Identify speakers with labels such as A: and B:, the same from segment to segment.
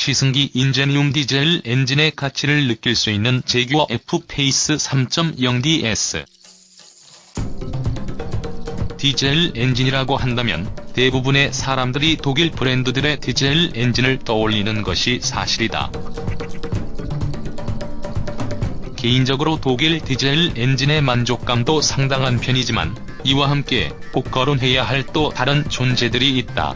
A: 시승기 인제니움 디젤 엔진의 가치를 느낄 수 있는 제규어 F-페이스 3.0DS. 디젤 엔진이라고 한다면 대부분의 사람들이 독일 브랜드들의 디젤 엔진을 떠올리는 것이 사실이다. 개인적으로 독일 디젤 엔진의 만족감도 상당한 편이지만 이와 함께 꼭 거론해야 할 또 다른 존재들이 있다.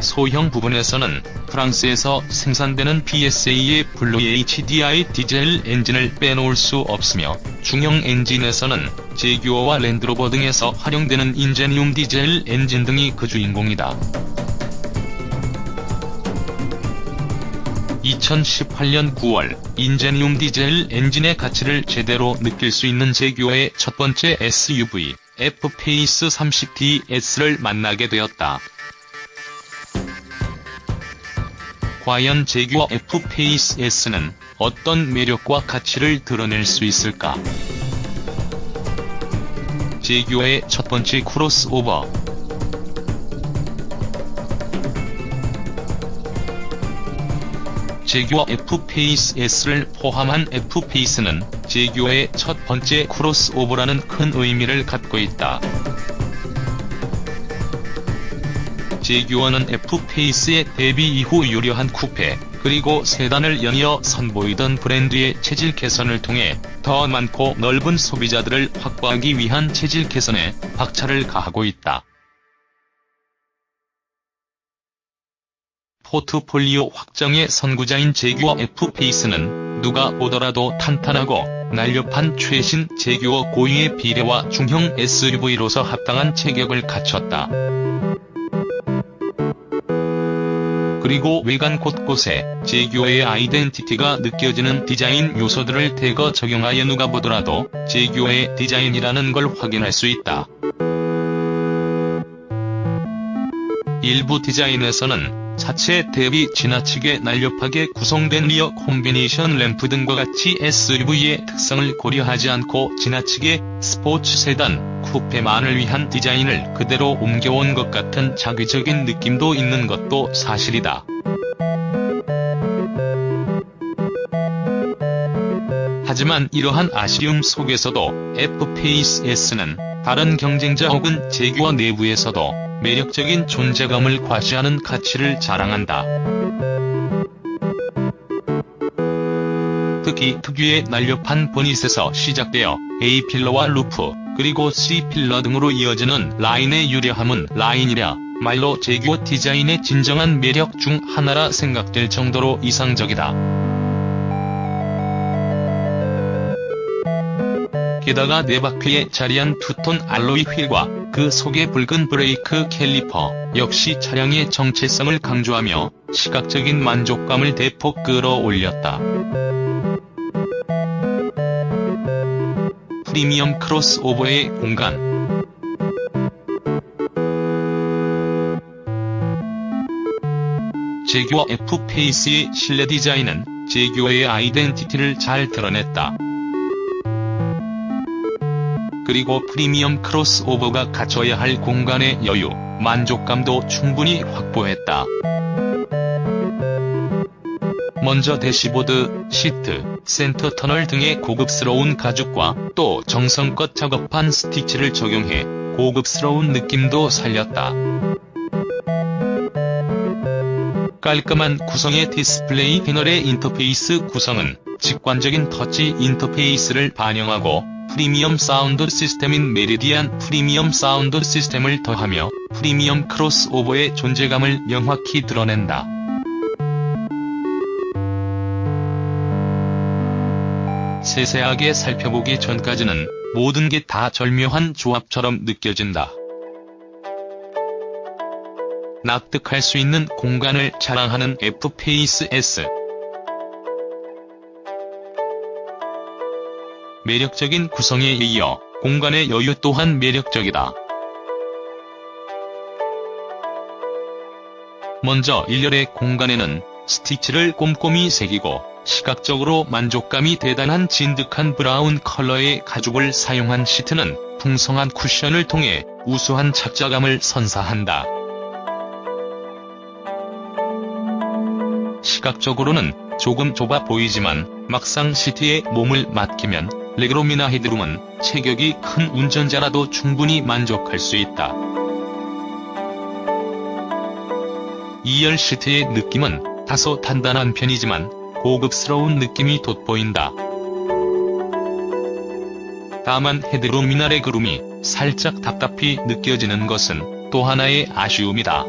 A: 소형 부분에서는 프랑스에서 생산되는 PSA의 블루 HDI 디젤 엔진을 빼놓을 수 없으며, 중형 엔진에서는 제규어와 랜드로버 등에서 활용되는 인제니움 디젤 엔진 등이 그 주인공이다. 2018년 9월 인제니움 디젤 엔진의 가치를 제대로 느낄 수 있는 제규어의 첫 번째 SUV F-페이스 30DS를 만나게 되었다. 과연 제규어 F-페이스 S는 어떤 매력과 가치를 드러낼 수 있을까? 제규어의 첫 번째 크로스오버. 제규어 F-페이스 S를 포함한 F-페이스는 제규어의 첫 번째 크로스오버라는 큰 의미를 갖고 있다. 제규어는 F-페이스의 데뷔 이후 유려한 쿠페, 그리고 세단을 연이어 선보이던 브랜드의 체질 개선을 통해 더 많고 넓은 소비자들을 확보하기 위한 체질 개선에 박차를 가하고 있다. 포트폴리오 확장의 선구자인 제규어 F-페이스는 누가 보더라도 탄탄하고 날렵한 최신 제규어 고유의 비례와 중형 SUV로서 합당한 체격을 갖췄다. 그리고 외관 곳곳에 제규어의 아이덴티티가 느껴지는 디자인 요소들을 대거 적용하여 누가 보더라도 제규어의 디자인이라는 걸 확인할 수 있다. 일부 디자인에서는 차체 대비 지나치게 날렵하게 구성된 리어 콤비네이션 램프 등과 같이 SUV의 특성을 고려하지 않고 지나치게 스포츠 세단, 쿠페만을 위한 디자인을 그대로 옮겨온 것 같은 자기적인 느낌도 있는 것도 사실이다. 하지만 이러한 아쉬움 속에서도 F-페이스 S는 다른 경쟁자 혹은 제규어 내부에서도 매력적인 존재감을 과시하는 가치를 자랑한다. 특히 특유의 날렵한 보닛에서 시작되어 A필러와 루프, 그리고 C필러 등으로 이어지는 라인의 유려함은 라인이라 말로 제규어 디자인의 진정한 매력 중 하나라 생각될 정도로 이상적이다. 게다가 네 바퀴에 자리한 투톤 알로이 휠과 그 속의 붉은 브레이크 캘리퍼 역시 차량의 정체성을 강조하며 시각적인 만족감을 대폭 끌어올렸다. 프리미엄 크로스오버의 공간. 제규어 F-페이스의 실내 디자인은 제규어의 아이덴티티를 잘 드러냈다. 그리고 프리미엄 크로스오버가 갖춰야 할 공간의 여유, 만족감도 충분히 확보했다. 먼저 대시보드, 시트, 센터 터널 등의 고급스러운 가죽과 또 정성껏 작업한 스티치를 적용해 고급스러운 느낌도 살렸다. 깔끔한 구성의 디스플레이 패널의 인터페이스 구성은 직관적인 터치 인터페이스를 반영하고 프리미엄 사운드 시스템인 메리디안 프리미엄 사운드 시스템을 더하며 프리미엄 크로스오버의 존재감을 명확히 드러낸다. 세세하게 살펴보기 전까지는 모든 게 다 절묘한 조합처럼 느껴진다. 납득할 수 있는 공간을 자랑하는 F-페이스 S. 매력적인 구성에 이어 공간의 여유 또한 매력적이다. 먼저 일렬의 공간에는 스티치를 꼼꼼히 새기고 시각적으로 만족감이 대단한 진득한 브라운 컬러의 가죽을 사용한 시트는 풍성한 쿠션을 통해 우수한 착자감을 선사한다. 시각적으로는 조금 좁아 보이지만 막상 시트에 몸을 맡기면 레그룸이나 헤드룸은 체격이 큰 운전자라도 충분히 만족할 수 있다. 2열 시트의 느낌은 다소 단단한 편이지만 고급스러운 느낌이 돋보인다. 다만 헤드룸이나 레그룸이 살짝 답답히 느껴지는 것은 또 하나의 아쉬움이다.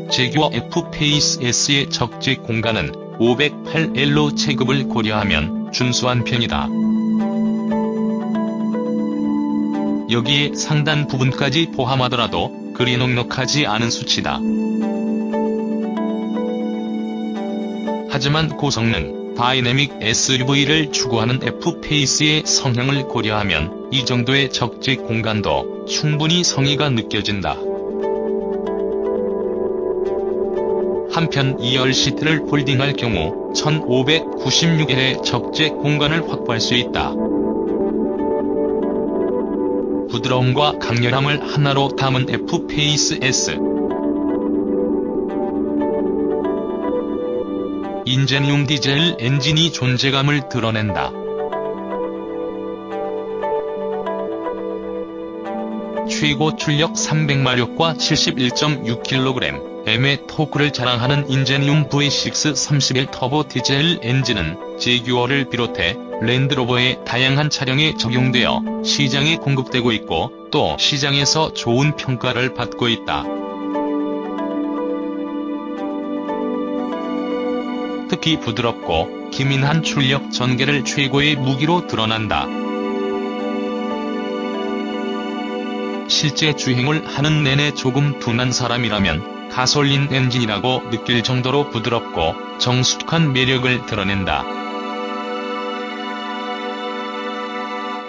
A: 제규어 F-Pace S의 적재 공간은 508L로 체급을 고려하면 준수한 편이다. 여기에 상단 부분까지 포함하더라도 그리 넉넉하지 않은 수치다. 하지만 고성능, 다이내믹 SUV를 추구하는 F-Pace의 성향을 고려하면 이 정도의 적재 공간도 충분히 성의가 느껴진다. 한편 2열 시트를 폴딩할 경우 1596L의 적재 공간을 확보할 수 있다. 부드러움과 강렬함을 하나로 담은 F-Pace S. 인젠용 디젤 엔진이 존재감을 드러낸다. 최고 출력 300마력과 71.6kg의 토크를 자랑하는 인젠용 V6 31 터보 디젤 엔진은 제규어를 비롯해 랜드로버의 다양한 차량에 적용되어 시장에 공급되고 있고 또 시장에서 좋은 평가를 받고 있다. 특히 부드럽고 기민한 출력 전개를 최고의 무기로 드러난다. 실제 주행을 하는 내내 조금 둔한 사람이라면 가솔린 엔진이라고 느낄 정도로 부드럽고 정숙한 매력을 드러낸다.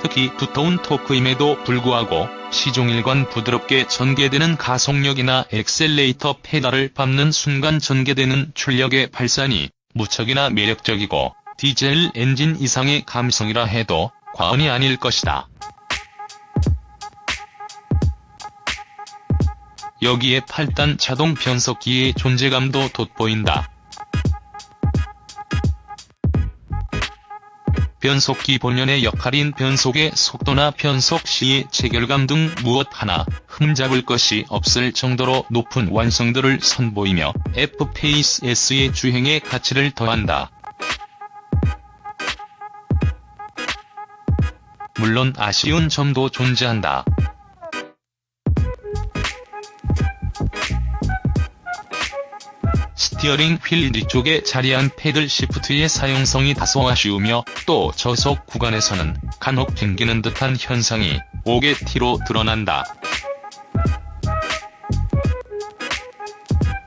A: 특히 두터운 토크임에도 불구하고 시종일관 부드럽게 전개되는 가속력이나 엑셀레이터 페달을 밟는 순간 전개되는 출력의 발산이 무척이나 매력적이고 디젤 엔진 이상의 감성이라 해도 과언이 아닐 것이다. 여기에 8단 자동 변속기의 존재감도 돋보인다. 변속기 본연의 역할인 변속의 속도나 변속 시의 체결감 등 무엇 하나 흠잡을 것이 없을 정도로 높은 완성도를 선보이며 F-Pace S의 주행에 가치를 더한다. 물론 아쉬운 점도 존재한다. 스티어링 휠 뒤쪽에 자리한 패들 시프트의 사용성이 다소 아쉬우며 또 저속 구간에서는 간혹 튕기는 듯한 현상이 오게티로 드러난다.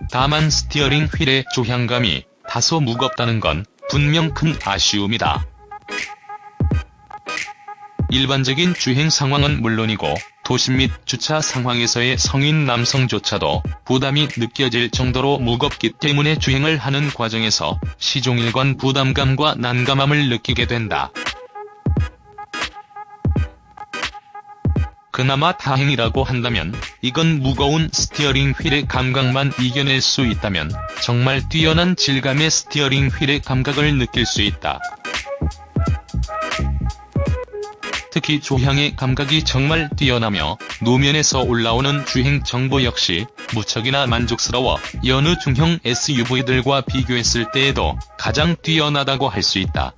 A: 다만 스티어링 휠의 조향감이 다소 무겁다는 건 분명 큰 아쉬움이다. 일반적인 주행 상황은 물론이고 도심 및 주차 상황에서의 성인 남성조차도 부담이 느껴질 정도로 무겁기 때문에 주행을 하는 과정에서 시종일관 부담감과 난감함을 느끼게 된다. 그나마 다행이라고 한다면 이건 무거운 스티어링 휠의 감각만 이겨낼 수 있다면 정말 뛰어난 질감의 스티어링 휠의 감각을 느낄 수 있다. 특히 조향의 감각이 정말 뛰어나며 노면에서 올라오는 주행 정보 역시 무척이나 만족스러워 여느 중형 SUV들과 비교했을 때에도 가장 뛰어나다고 할 수 있다.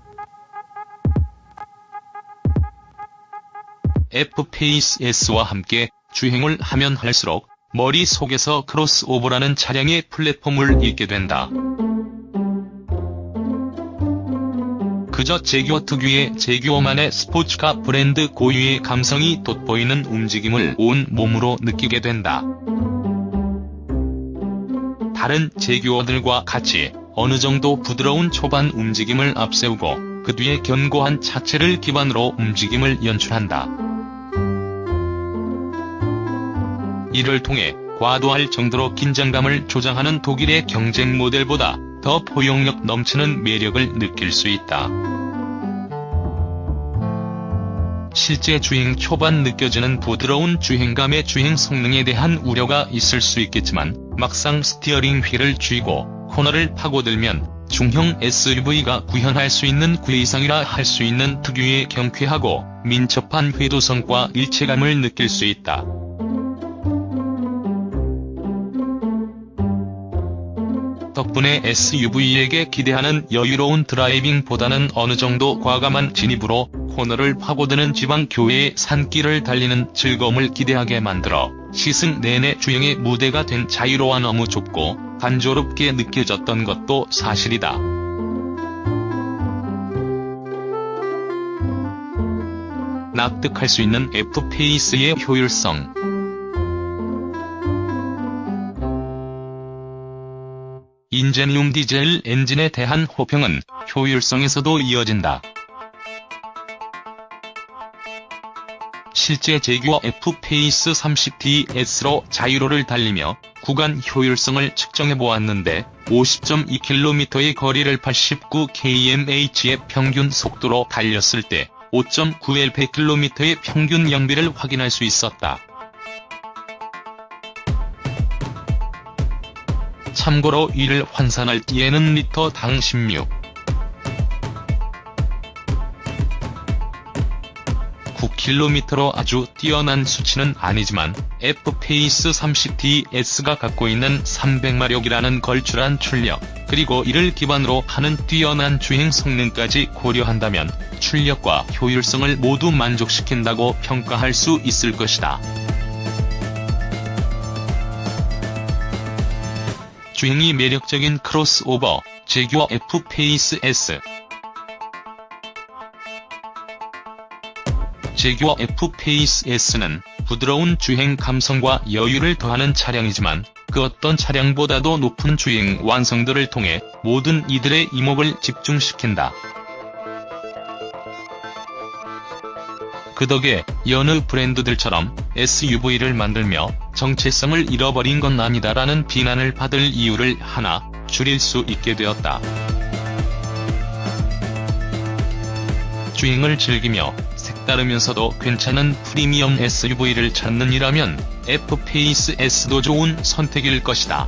A: F-Pace S와 함께 주행을 하면 할수록 머릿속에서 크로스오버라는 차량의 플랫폼을 잊게 된다. 그저 제규어 특유의 제규어만의 스포츠카 브랜드 고유의 감성이 돋보이는 움직임을 온 몸으로 느끼게 된다. 다른 제규어들과 같이 어느 정도 부드러운 초반 움직임을 앞세우고 그 뒤에 견고한 차체를 기반으로 움직임을 연출한다. 이를 통해 과도할 정도로 긴장감을 조장하는 독일의 경쟁 모델보다 더 포용력 넘치는 매력을 느낄 수 있다. 실제 주행 초반 느껴지는 부드러운 주행감의 주행 성능에 대한 우려가 있을 수 있겠지만 막상 스티어링 휠을 쥐고 코너를 파고들면 중형 SUV가 구현할 수 있는 그 이상이라 할 수 있는 특유의 경쾌하고 민첩한 회도성과 일체감을 느낄 수 있다. 덕분에 SUV에게 기대하는 여유로운 드라이빙보다는 어느 정도 과감한 진입으로 코너를 파고드는 지방 교외의 산길을 달리는 즐거움을 기대하게 만들어 시승 내내 주행의 무대가 된 자유로와 너무 좁고 단조롭게 느껴졌던 것도 사실이다. 납득할 수 있는 F-페이스의 효율성. 인제니움 디젤 엔진에 대한 호평은 효율성에서도 이어진다. 실제 제규어 F-페이스 30DS로 자유로를 달리며 구간 효율성을 측정해보았는데 50.2km의 거리를 89kmh의 평균 속도로 달렸을 때 5.9L 100km의 평균 연비를 확인할 수 있었다. 참고로 이를 환산할 때에는 리터당 9km로 아주 뛰어난 수치는 아니지만 F-페이스 30DS가 갖고 있는 300마력이라는 걸출한 출력, 그리고 이를 기반으로 하는 뛰어난 주행 성능까지 고려한다면 출력과 효율성을 모두 만족시킨다고 평가할 수 있을 것이다. 주행이 매력적인 크로스오버, 제규어 F-페이스 S. 제규어 F-페이스 S는 부드러운 주행 감성과 여유를 더하는 차량이지만 그 어떤 차량보다도 높은 주행 완성도를 통해 모든 이들의 이목을 집중시킨다. 그 덕에 여느 브랜드들처럼 SUV를 만들며 정체성을 잃어버린 건 아니다라는 비난을 받을 이유를 하나 줄일 수 있게 되었다. 주행을 즐기며 색다르면서도 괜찮은 프리미엄 SUV를 찾는 이라면 F-페이스 S도 좋은 선택일 것이다.